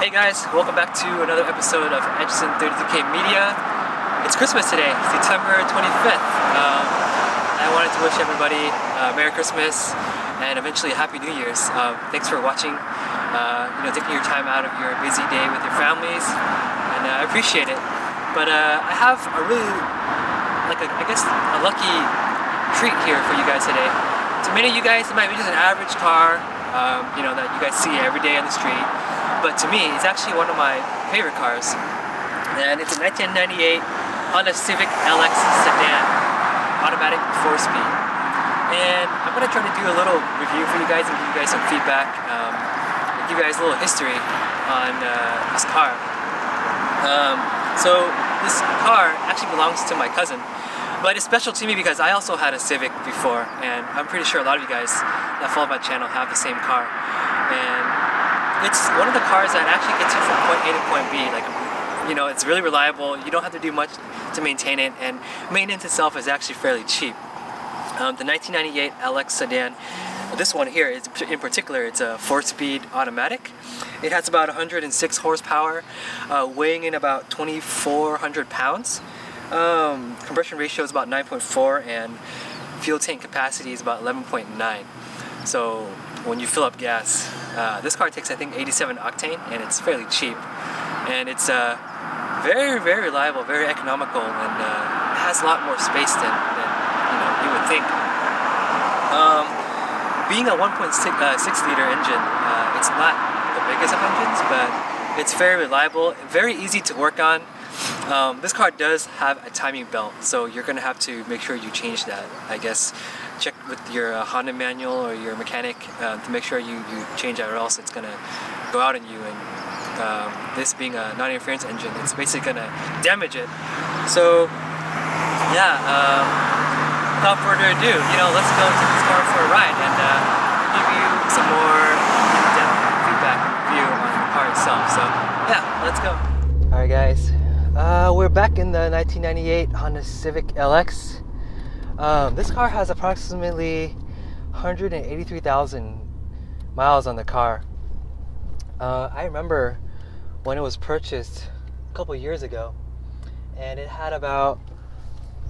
Hey guys, welcome back to another episode of Edson 32K Media. It's Christmas today, September 25th. I wanted to wish everybody Merry Christmas and eventually a Happy New Year's. Thanks for watching, taking your time out of your busy day with your families, and I appreciate it. But I have a really, a lucky treat here for you guys today. To many of you guys, it might be just an average car, that you guys see every day on the street. But to me, it's actually one of my favorite cars. And it's a 1998 Honda Civic LX sedan, automatic 4-speed. And I'm going to try to do a little review for you guys and give you guys some feedback, and give you guys a little history on this car. So this car actually belongs to my cousin, but it's special to me because I also had a Civic before, and I'm pretty sure a lot of you guys that follow my channel have the same car. And it's one of the cars that actually gets you from point A to point B. It's really reliable. You don't have to do much to maintain it, and maintenance itself is actually fairly cheap. The 1998 LX sedan, this one here is in particular, it's a 4-speed automatic. It has about 106 horsepower, weighing in about 2,400 pounds. Compression ratio is about 9.4, and fuel tank capacity is about 11.9. So when you fill up gas, this car takes I think 87 octane, and it's fairly cheap, and it's very, very reliable, very economical, and has a lot more space than you would think. Being a 1.6-liter engine, it's not the biggest of engines, but it's very reliable, very easy to work on. This car does have a timing belt, so you're going to have to make sure you change that. I guess check with your Honda manual or your mechanic to make sure you change that, or else it's going to go out on you. And this being a non-interference engine, it's basically going to damage it. So yeah, without further ado, let's go take this car for a ride and give you some more in-depth feedback and review on the car itself. So yeah, let's go. Alright guys, we're back in the 1998 Honda Civic LX. This car has approximately 183,000 miles on the car. I remember when it was purchased a couple years ago, and it had about,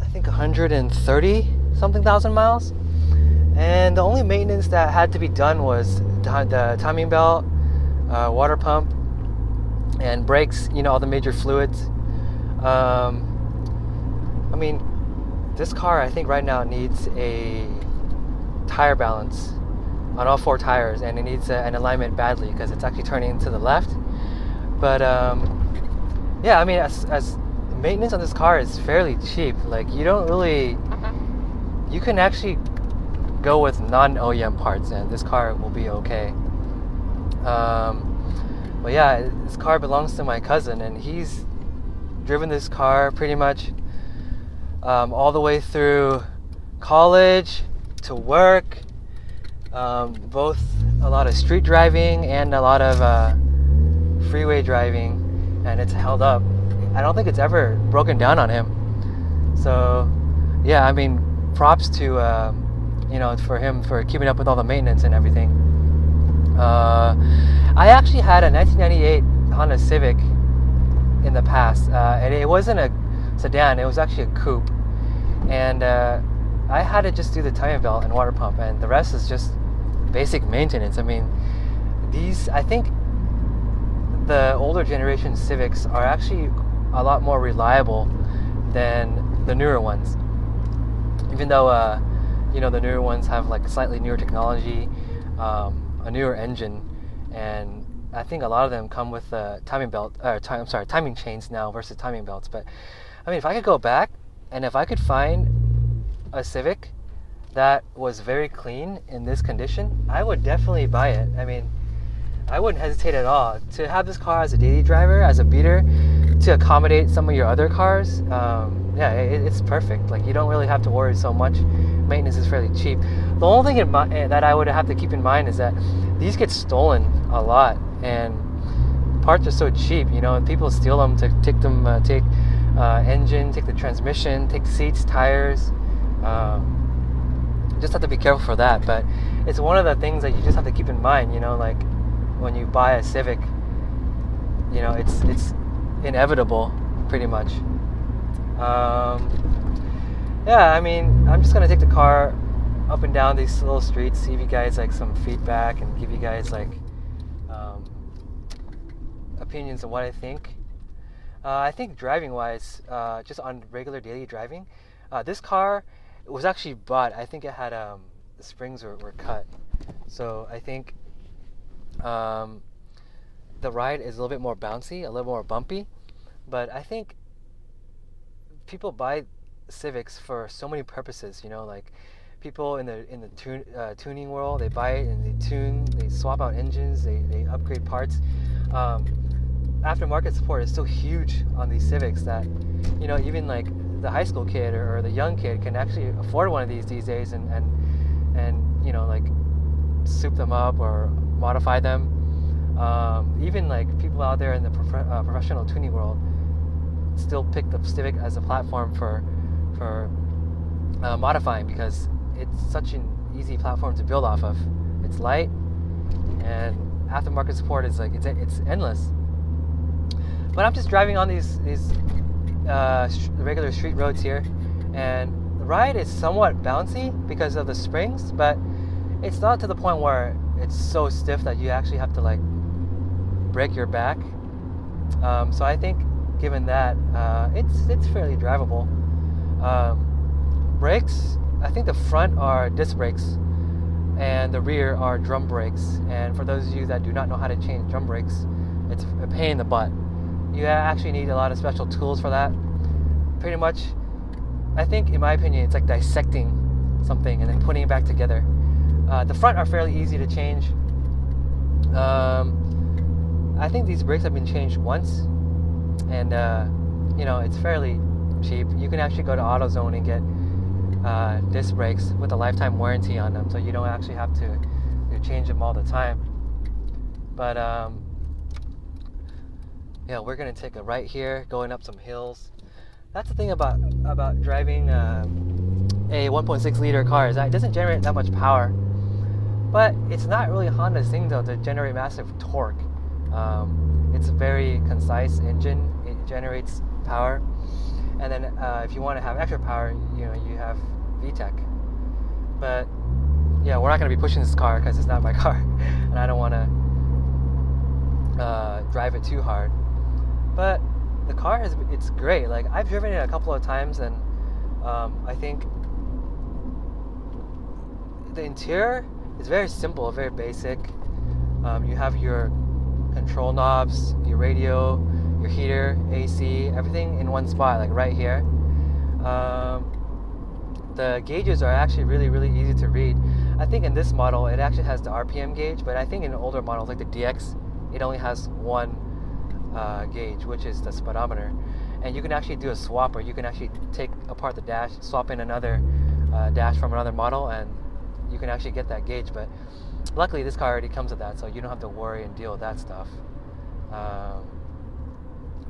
I think, 130 something thousand miles, and the only maintenance that had to be done was the timing belt, water pump, and brakes, all the major fluids. This car, I think right now needs a tire balance on all 4 tires, and it needs an alignment badly because it's actually turning to the left. But yeah, as maintenance on this car is fairly cheap. You can actually go with non-OEM parts, and this car will be okay. But yeah, this car belongs to my cousin, and he's driven this car pretty much all the way through college to work, both a lot of street driving and a lot of freeway driving, and it's held up. I don't think it's ever broken down on him. So yeah, props to for him for keeping up with all the maintenance and everything. I actually had a 1998 Honda Civic in the past, and it wasn't a sedan, it was actually a coupe, and I had to just do the timing belt and water pump, and the rest is just basic maintenance. I think the older generation Civics are actually a lot more reliable than the newer ones, even though the newer ones have slightly newer technology, a newer engine, and I think a lot of them come with timing chains now versus timing belts. But if I could go back and if I could find a Civic that was very clean in this condition, I would definitely buy it. I wouldn't hesitate at all to have this car as a daily driver, as a beater, to accommodate some of your other cars. Yeah, it's perfect. You don't really have to worry so much. Maintenance is fairly cheap. The only thing that I would have to keep in mind is that these get stolen a lot, and parts are so cheap, and people steal them to take engine, take the transmission, take seats, tires. Just have to be careful for that. But it's one of the things that you just have to keep in mind, when you buy a Civic, you know, it's inevitable, pretty much. Yeah, I mean, I'm just gonna take the car up and down these little streets, see if you guys like some feedback and give you guys like opinions on what I think. I think driving wise, just on regular daily driving, this car was actually bought, I think it had the springs were cut, so I think the ride is a little bit more bouncy, a little more bumpy, but I think people buy Civics for so many purposes, you know, like people in the tuning world, they buy it and they tune, they swap out engines, they upgrade parts. Aftermarket support is so huge on these Civics that, you know, even like the high school kid or the young kid can actually afford one of these days and you know, like soup them up or modify them. Even like people out there in the professional tuning world still pick the Civic as a platform for modifying, because it's such an easy platform to build off of. It's light, and aftermarket support is like it's endless. But I'm just driving on these regular street roads here, and the ride is somewhat bouncy because of the springs, but it's not to the point where it's so stiff that you actually have to like break your back. So I think, given that, it's fairly drivable. Brakes, I think the front are disc brakes and the rear are drum brakes. And for those of you that do not know how to change drum brakes, it's a pain in the butt. You actually need a lot of special tools for that. Pretty much, I think, in my opinion, it's like dissecting something and then putting it back together. The front are fairly easy to change. I think these brakes have been changed once, and you know, it's fairly cheap. You can actually go to AutoZone and get disc brakes with a lifetime warranty on them, so you don't actually have to change them all the time. But yeah, we're gonna take a right here, going up some hills. That's the thing about driving a 1.6 liter car, is that it doesn't generate that much power. But it's not really Honda's thing though to generate massive torque. It's a very concise engine. It generates power, and then if you want to have extra power, you know, you have VTEC. But yeah, we're not going to be pushing this car because it's not my car, and I don't want to drive it too hard. But the car it's great. Like, I've driven it a couple of times, and I think the interior is very simple, very basic. You have your control knobs, your radio, your heater, AC, everything in one spot, like right here. The gauges are actually really easy to read. I think in this model it actually has the RPM gauge, but I think in older models like the DX, it only has one gauge, which is the speedometer. And you can actually do a swap, or you can actually take apart the dash, swap in another dash from another model, and you can actually get that gauge. But luckily this car already comes with that, so you don't have to worry and deal with that stuff.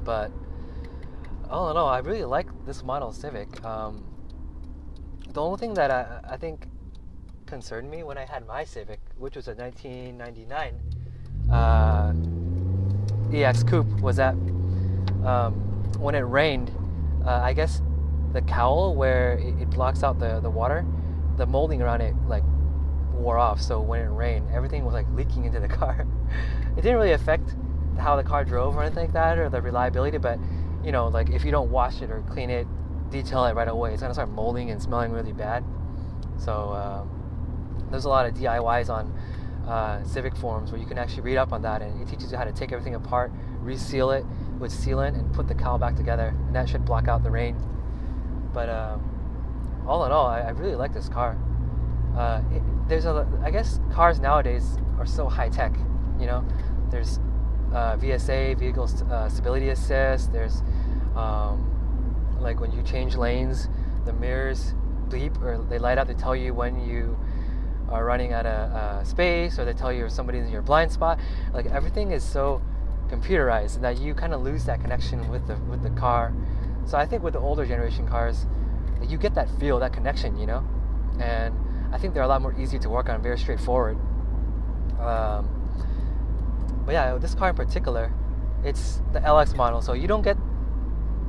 But all in all, I really like this model Civic. The only thing that I think concerned me when I had my Civic, which was a 1999 EX Coupe, was that when it rained, I guess the cowl where it blocks out the water, the molding around it like wore off. So when it rained, everything was like leaking into the car. It didn't really affect how the car drove or anything like that, or the reliability, but you know, like if you don't wash it or clean it, detail it right away, it's gonna start molding and smelling really bad. So there's a lot of DIYs on Civic forums where you can actually read up on that, and it teaches you how to take everything apart, reseal it with sealant, and put the cowl back together, and that should block out the rain. But all in all, I really like this car. I guess cars nowadays are so high tech, you know. There's VSA, vehicle stability assist. There's like when you change lanes, the mirrors bleep, or they light up to tell you when you are running out of space, or they tell you if somebody's in your blind spot. Like, everything is so computerized that you kind of lose that connection with the car. So I think with the older generation cars, you get that feel, that connection, you know. And I think they're a lot more easy to work on, very straightforward. But yeah, this car in particular it's the LX model, so you don't get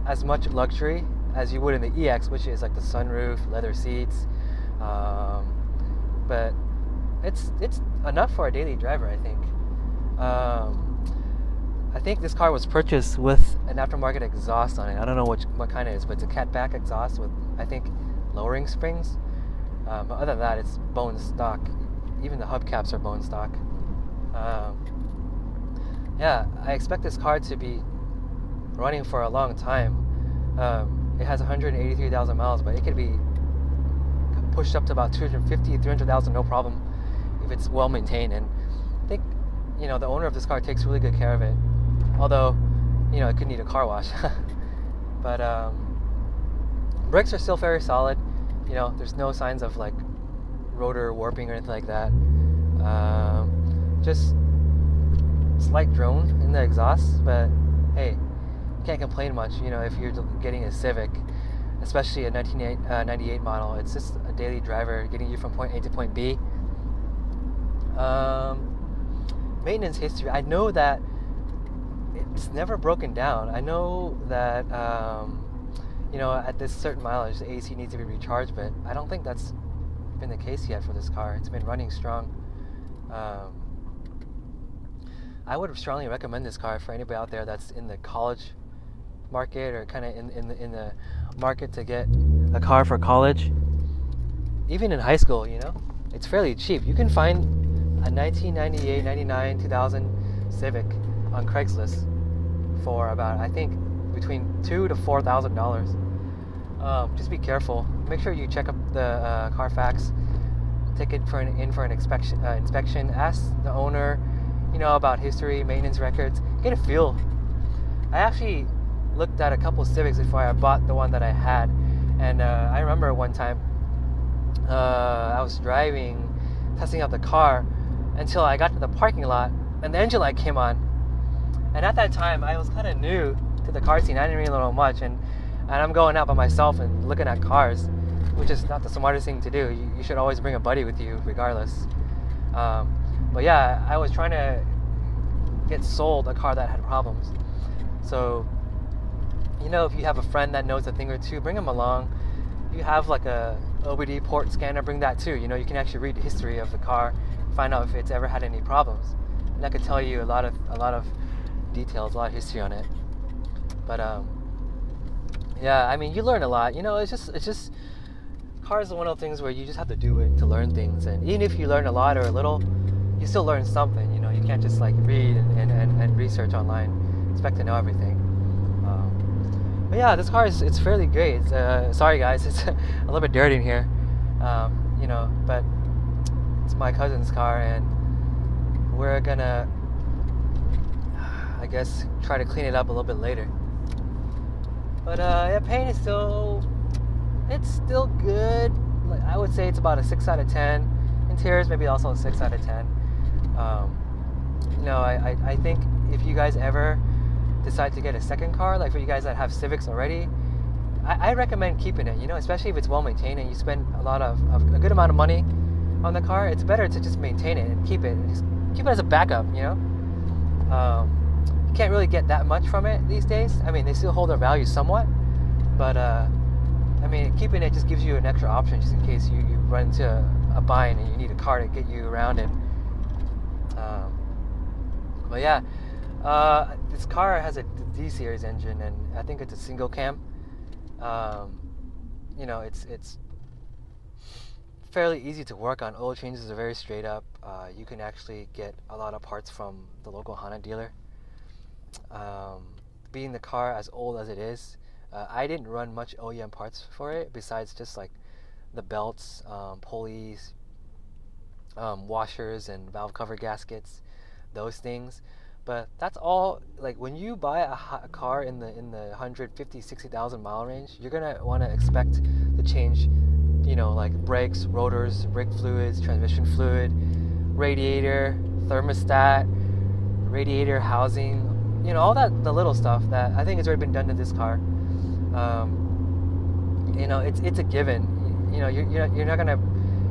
as much luxury as you would in the EX, which is like the sunroof, leather seats, but it's enough for a daily driver, I think. I think this car was purchased with an aftermarket exhaust on it. I don't know what kind it is, but it's a catback exhaust with, I think, lowering springs. But other than that, it's bone stock. Even the hubcaps are bone stock. Yeah, I expect this car to be running for a long time. It has 183,000 miles, but it could be pushed up to about 250, 300,000, no problem, if it's well maintained. And I think, you know, the owner of this car takes really good care of it. Although, you know, it could need a car wash. But brakes are still very solid. You know, there's no signs of like rotor warping or anything like that. Just slight drone in the exhaust, but hey, you can't complain much, you know, if you're getting a Civic, especially a 1998 model. It's just a daily driver getting you from point A to point B. Maintenance history, I know that it's never broken down. I know that you know, at this certain mileage the AC needs to be recharged, but I don't think that's been the case yet for this car. It's been running strong. I would strongly recommend this car for anybody out there that's in the college market, or kind of in the market to get a car for college. Even in high school, you know, it's fairly cheap. You can find a 1998, 99, 2000 Civic on Craigslist for about, I think, between $2,000 to $4,000. Just be careful. Make sure you check up the Carfax. Take it in for an inspection. Ask the owner, you know, about history, maintenance records. Get a feel. I actually looked at a couple of Civics before I bought the one that I had, and I remember one time I was driving, testing out the car, until I got to the parking lot and the engine light came on. And at that time I was kind of new to the car scene. I didn't really know much, and I'm going out by myself and looking at cars, which is not the smartest thing to do. You should always bring a buddy with you regardless. But yeah, I was trying to get sold a car that had problems. So, you know, if you have a friend that knows a thing or two, bring them along. If you have like a OBD port scanner, bring that too. You know, you can actually read the history of the car, find out if it's ever had any problems, and that could tell you a lot of details, a lot of history on it. But yeah, I mean, you learn a lot. You know, it's just cars are one of those things where you just have to do it to learn things. And even if you learn a lot or a little, you still learn something. You know, you can't just like read and research online, expect to know everything. But yeah, this car it's fairly great. Sorry guys, it's a little bit dirty in here. You know, but it's my cousin's car, and we're gonna, I guess, try to clean it up a little bit later. But yeah, paint is still good. Like, I would say it's about a 6 out of 10. Interiors maybe also a 6 out of 10. You know, I think if you guys ever decide to get a second car, like for you guys that have Civics already, I recommend keeping it. You know, especially if it's well maintained and you spend a good amount of money on the car. It's better to just maintain it and keep it. And just keep it as a backup. You know, you can't really get that much from it these days. I mean, they still hold their value somewhat, but I mean, keeping it just gives you an extra option just in case you run into a bind and you need a car to get you around it. But yeah, this car has a D series engine, and I think it's a single cam. You know, it's fairly easy to work on. Oil changes are very straight up. You can actually get a lot of parts from the local Honda dealer. Being the car as old as it is, I didn't run much OEM parts for it besides just like the belts, pulleys, washers and valve cover gaskets, those things. But that's all. Like when you buy a car in the 150, 60,000 mile range, you're gonna want to expect to change, you know, like brakes, rotors, brake fluids, transmission fluid, radiator, thermostat, radiator housing, you know, all that, the little stuff that I think has already been done to this car. You know, it's a given. You know, you're not gonna,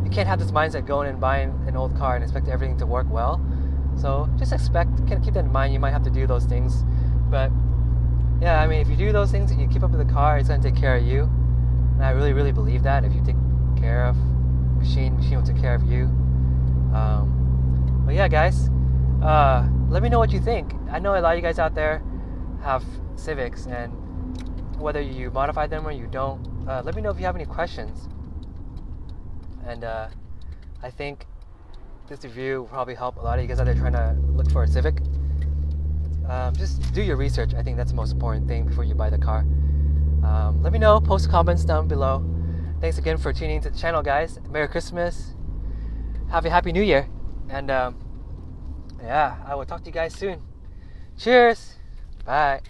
you can't have this mindset going and buying an old car and expect everything to work well. So just keep that in mind. You might have to do those things But yeah, I mean, if you do those things and you keep up with the car, it's gonna take care of you. And I really, really believe that. If you take care of machine will take care of you. But yeah, guys, let me know what you think. I know a lot of you guys out there have Civics, and whether you modify them or you don't, let me know if you have any questions. And I think this review will probably help a lot of you guys out there trying to look for a Civic. Just do your research. I think that's the most important thing before you buy the car. Let me know, post comments down below. Thanks again for tuning into the channel, guys. Merry Christmas. Have a Happy New Year. And yeah, I will talk to you guys soon. Cheers. Bye.